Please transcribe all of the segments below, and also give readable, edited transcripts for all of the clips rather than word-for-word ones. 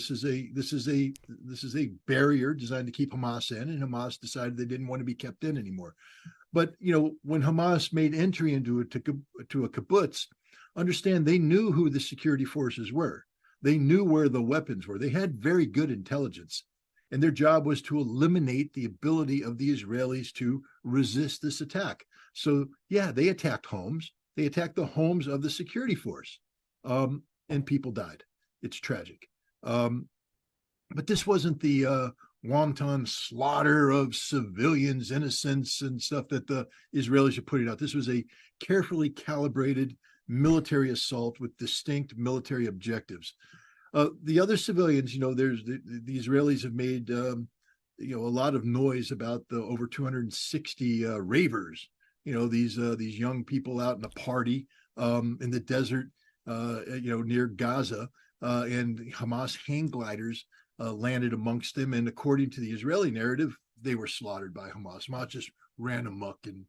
This is a barrier designed to keep Hamas in, and Hamas decided they didn't want to be kept in anymore. But when Hamas made entry into a kibbutz, understand they knew who the security forces were. They knew where the weapons were. They had very good intelligence, and their job was to eliminate the ability of the Israelis to resist this attack. So yeah, they attacked homes. They attacked the homes of the security force, and people died. It's tragic. But this wasn't the wanton slaughter of civilians, innocents, and stuff that the Israelis are putting out. This was a carefully calibrated military assault with distinct military objectives. The other civilians, there's the Israelis have made a lot of noise about the over 260 ravers. These young people out in a party in the desert, near Gaza, and Hamas hang gliders landed amongst them. And according to the Israeli narrative, they were slaughtered by Hamas. Hamas just ran amok and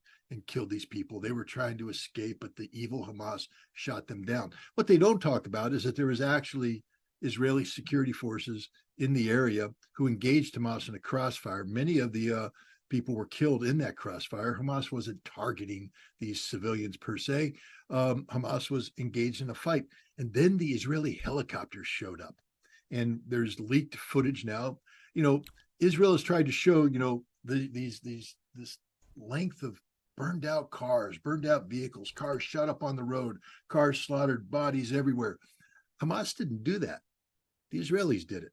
killed these people. They were trying to escape, but the evil Hamas shot them down. What they don't talk about is that there was actually Israeli security forces in the area who engaged Hamas in a crossfire. Many of the people were killed in that crossfire. Hamas wasn't targeting these civilians per se. Hamas was engaged in a fight. And then the Israeli helicopters showed up. And there's leaked footage now. Israel has tried to show, this length of burned out cars, burned out vehicles, cars shot up on the road, cars slaughtered, bodies everywhere. Hamas didn't do that. The Israelis did it.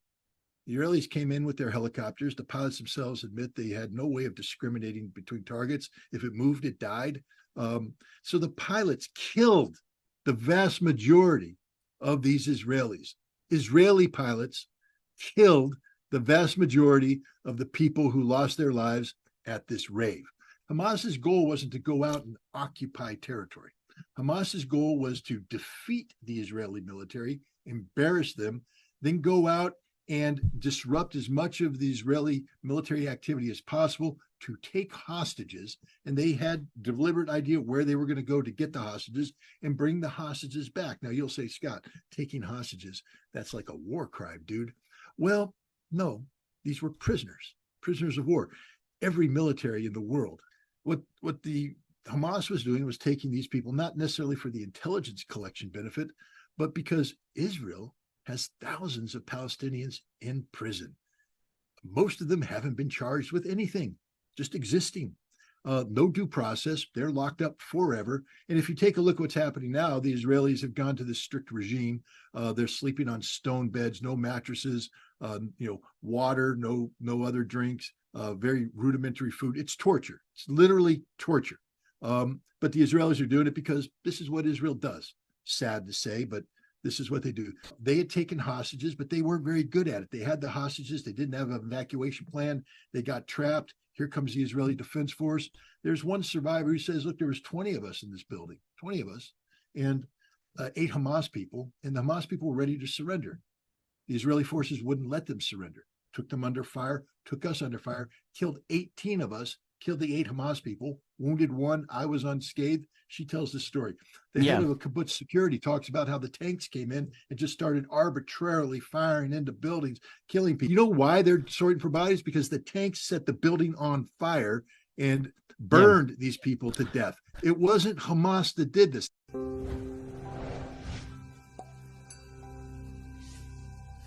The Israelis came in with their helicopters. The pilots themselves admit they had no way of discriminating between targets. If it moved, it died. So the pilots killed the vast majority of these Israelis. Israeli pilots killed the vast majority of the people who lost their lives at this rave. Hamas's goal wasn't to go out and occupy territory. Hamas's goal was to defeat the Israeli military, embarrass them, then go out and disrupt as much of the Israeli military activity as possible to take hostages. And they had deliberate idea where they were going to go to get the hostages and bring the hostages back. Now you'll say, Scott, taking hostages, that's like a war crime, dude. Well, no, these were prisoners of war. Every military in the world. What the Hamas was doing was taking these people, not necessarily for the intelligence collection benefit, but because Israel has thousands of Palestinians in prison. Most of them haven't been charged with anything, just existing. No due process. They're locked up forever. And if you take a look at what's happening now, the Israelis have gone to this strict regime. They're sleeping on stone beds, no mattresses, water, no other drinks, very rudimentary food. It's torture. It's literally torture. But the Israelis are doing it because this is what Israel does. Sad to say, but this is what they do. They had taken hostages, but they weren't very good at it. They had the hostages. They didn't have an evacuation plan. They got trapped. Here comes the Israeli Defense Force. There's one survivor who says, look, there was 20 of us in this building, 20 of us, and 8 Hamas people. And the Hamas people were ready to surrender. The Israeli forces wouldn't let them surrender. Took them under fire, took us under fire, killed 18 of us, killed the 8 Hamas people, wounded 1. I was unscathed. She tells the story. The head of a kibbutz security talks about how the tanks came in and just started arbitrarily firing into buildings, killing people. You know why they're sorting for bodies? Because the tanks set the building on fire and burned these people to death. It wasn't Hamas that did this.